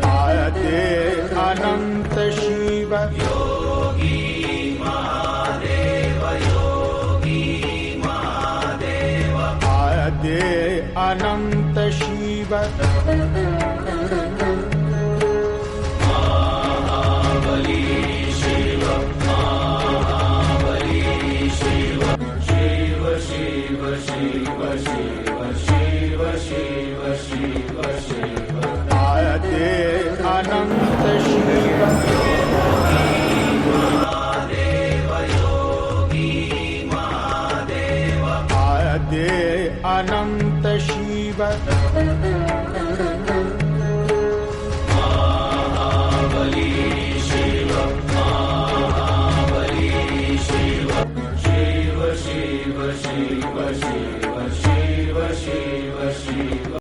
आद्य अनंत शिव योगी महादेव आद्य अनंत शिव महाबली शिव शिव शिव शिव शिव शिव शिव शिव शिव शिव आद्य अनंत शिव आद्य अनंत शिव महाबली शिव शिव शिव शिव शिव शिव